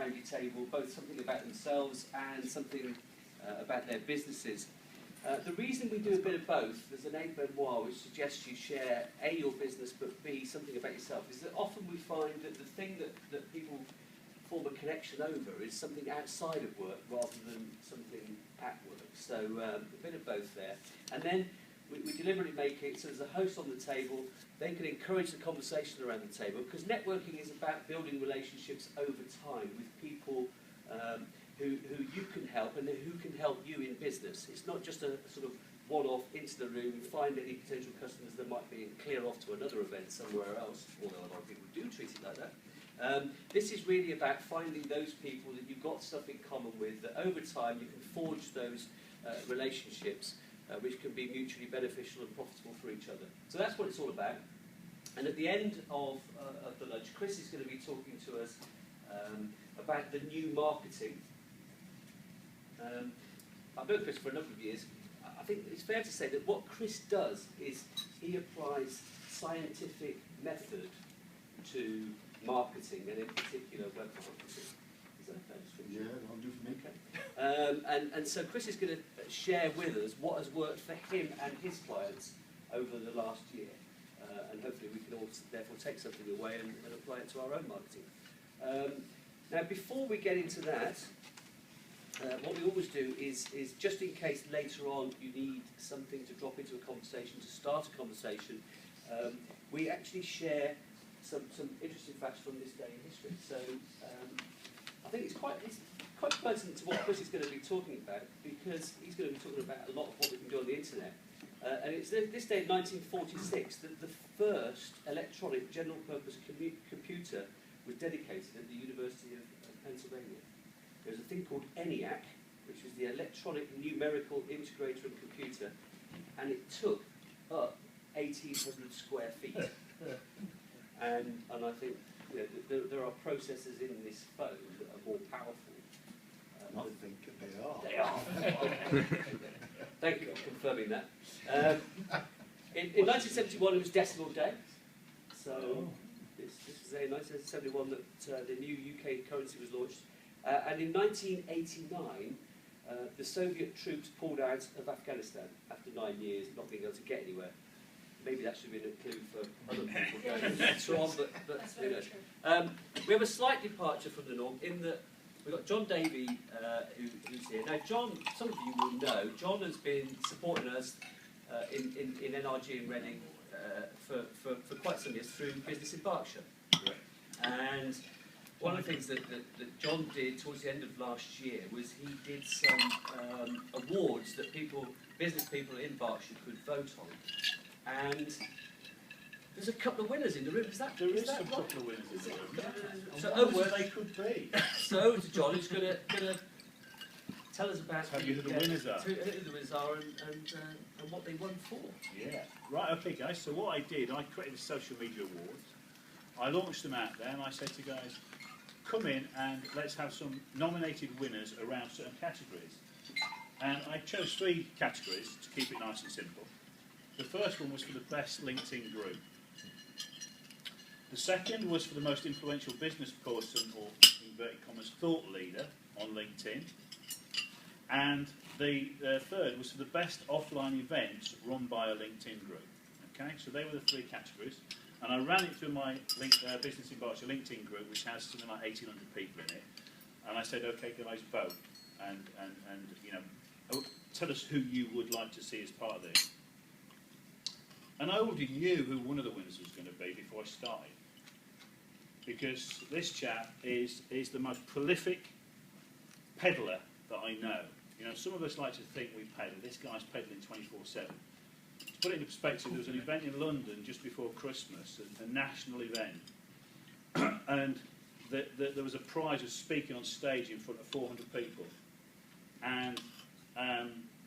around your table, both something about themselves and something about their businesses. The reason we do a bit of both, there's an aid memoir which suggests you share A, your business, but B, something about yourself, is that often we find that the thing that people form a connection over is something outside of work rather than something at work. So a bit of both there. And then we deliberately make it so there's a host on the table. They can encourage the conversation around the table, because networking is about building relationships over time with people who you can help and who can help you in business. It's not just a sort of one-off into the room, find any potential customers there might be, and clear off to another event somewhere else, although a lot of people do treat it like that. This is really about finding those people that you've got stuff in common with, that over time you can forge those relationships which can be mutually beneficial and profitable for each other. So that's what it's all about. And at the end of the lunch, Chris is going to be talking to us about the new marketing. I've known Chris for a number of years. I think it's fair to say that what Chris does is he applies scientific method to marketing, and in particular web marketing. Is that a fair description? Yeah, that'll do for me. Okay. And so Chris is going to share with us what has worked for him and his clients over the last year. And hopefully we can all therefore take something away and apply it to our own marketing. Now, before we get into that, what we always do is just in case later on you need something to drop into a conversation, to start a conversation, we actually share some interesting facts from this day in history. So I think it's quite pertinent to what Chris is going to be talking about, because he's going to be talking about a lot of what we can do on the internet. And it's this day in 1946 that the first electronic general-purpose computer was dedicated at the University of Pennsylvania. There was a thing called ENIAC, which was the Electronic Numerical Integrator and Computer, and it took up 1,800 square feet. And I think there are processors in this phone that are more powerful. I think they are. They are. Thank you for confirming that. In 1971, it was Decimal Day. So this was in 1971 that the new UK currency was launched. And in 1989, the Soviet troops pulled out of Afghanistan after 9 years, not being able to get anywhere. Maybe that should have been a clue for other people going later on, but who knows. We have a slight departure from the norm in that we've got Jon Davey who's here. Now, Jon, some of you will know, Jon has been supporting us in NRG in Reading for quite some years through Business in Berkshire. Right. And one of the things that Jon did towards the end of last year was he did some awards that business people in Berkshire could vote on. And there's a couple of winners in the room. There is a couple of winners in the room. So over where they could be. So over to Jon, who's going to tell us about who the winners are. Who the winners are and what they won for. Yeah. Right, okay guys, so what I did, I created a social media awards. I launched them out there and I said to guys, come in and let's have some nominated winners around certain categories. And I chose 3 categories to keep it nice and simple. The first one was for the best LinkedIn group. The second was for the most influential business person, or inverted commas, thought leader on LinkedIn. And the third was for the best offline events run by a LinkedIn group. Okay, so they were the 3 categories. And I ran it through my Business in Berkshire LinkedIn group, which has something like 1,800 people in it. And I said, okay, guys, vote. And you know, tell us who you would like to see as part of this. And I already knew who one of the winners was going to be before I started. Because this chap is the most prolific peddler that I know. You know, some of us like to think we peddle. This guy's peddling 24/7. To put it into perspective, there was an event in London just before Christmas, a national event. And there was a prize of speaking on stage in front of 400 people. And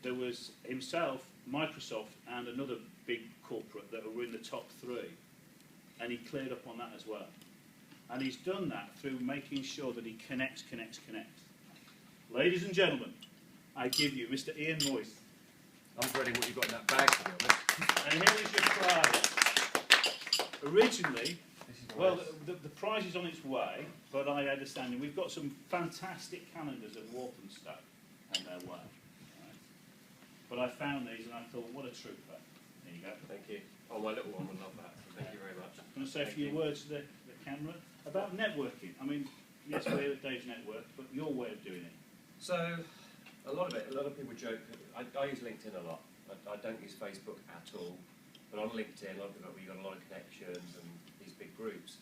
there was himself, Microsoft, and another big corporate that were in the top 3. And he cleared up on that as well. And he's done that through making sure that he connects. Ladies and gentlemen, I give you Mr. Ian Moyse. I'm dreading what you've got in that bag, to be honest. And here is your prize. Originally, Well, the prize is on its way, but I understand we've got some fantastic calendars at Walthamstow on their way. Right? But I found these and I thought, what a trooper. There you go. Thank you. Oh, my little one would love that. So thank you very much. I'm going to say a few words to the camera about networking. I mean, yes, we're at Dave's Network, but your way of doing it. So, a lot of people joke. I use LinkedIn a lot. I don't use Facebook at all. But on LinkedIn, a lot of people, we've got a lot of connections and these big groups.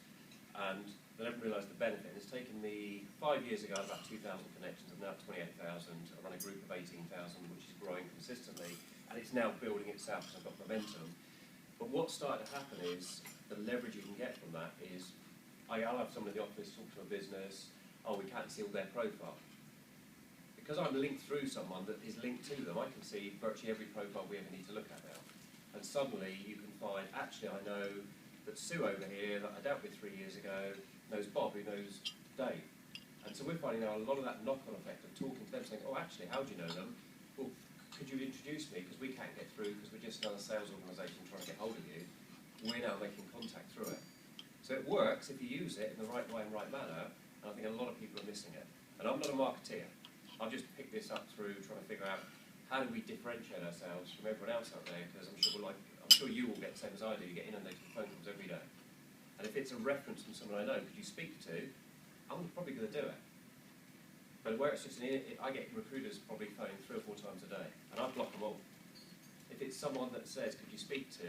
And they don't realise the benefit. It's taken me 5 years ago, I had about 2,000 connections. I'm now at 28,000. I run a group of 18,000, which is growing consistently. And it's now building itself because I've got momentum. But what's started to happen is the leverage you can get from that is I'll have someone in the office talk to a business, oh, we can't see all their profile. Because I'm linked through someone that is linked to them, I can see virtually every profile we ever need to look at now. And suddenly you can find, actually I know that Sue over here, that I dealt with 3 years ago, knows Bob, who knows Dave. And so we're finding now a lot of that knock-on effect of talking to them, saying, oh, actually, how do you know them? Well, could you introduce me? Because we can't get through, because we're just another sales organisation trying to get hold of you. We're now making contact through it. So it works if you use it in the right way and right manner, and I think a lot of people are missing it. And I'm not a marketeer. I've just picked this up through trying to figure out how do we differentiate ourselves from everyone else out there, because I'm sure you all get the same as I do, you get inundated with phone calls every day. And if it's a reference from someone I know, could you speak to, I'm probably going to do it. But where it's just I get recruiters probably phoning 3 or 4 times a day, and I block them all. If it's someone that says, could you speak to,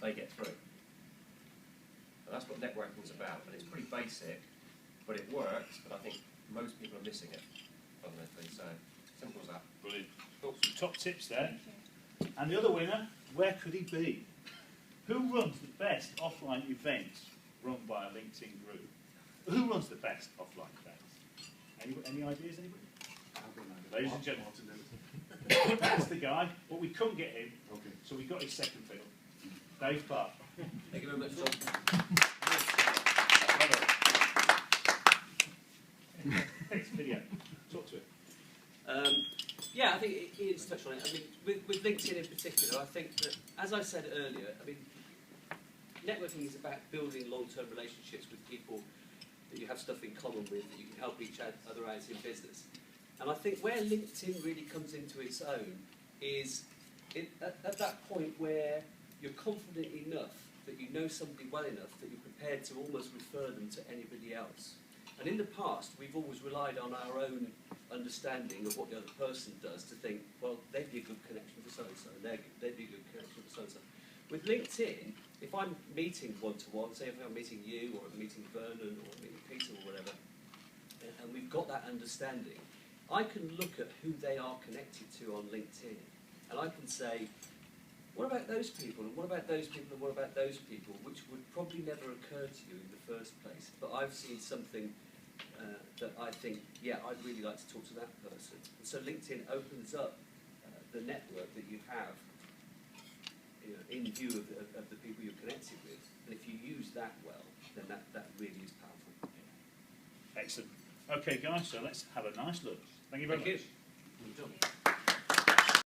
they get through. And that's what networking is about, and it's pretty basic, but it works, but I think most people are missing it, fundamentally, so simple as that. Brilliant. Some top tips there. And the other winner, where could he be? Who runs the best offline events run by a LinkedIn group? Who runs the best offline events? Any ideas, anybody? Ladies and gentlemen. That's the guy, but we couldn't get him, so we got his second fiddle. Dave Clarke. Thank you very much, John. Next video. Talk to it. Yeah, I think Ian's touched on it. I mean, with LinkedIn in particular, I think that, as I said earlier, I mean, networking is about building long-term relationships with people that you have stuff in common with, that you can help each other out in business. And I think where LinkedIn really comes into its own is at that point where you're confident enough that you know somebody well enough that you're prepared to almost refer them to anybody else. And in the past, we've always relied on our own understanding of what the other person does to think, well, they'd be a good connection for so-and-so, and they'd be a good connection for so-and-so. With LinkedIn, if I'm meeting one-to-one, say if I'm meeting you, or I'm meeting Vernon, or I'm meeting Peter, or whatever, and we've got that understanding, I can look at who they are connected to on LinkedIn, and I can say, what about those people, and what about those people, and what about those people, which would probably never occur to you in the first place, but I've seen something that I think, yeah, I'd really like to talk to that person. And so LinkedIn opens up the network that you have, you know, in view of the people you're connected with. And if you use that well, then that really is powerful. Excellent. Okay, guys, so let's have a nice look. Thank you very much. Thank you.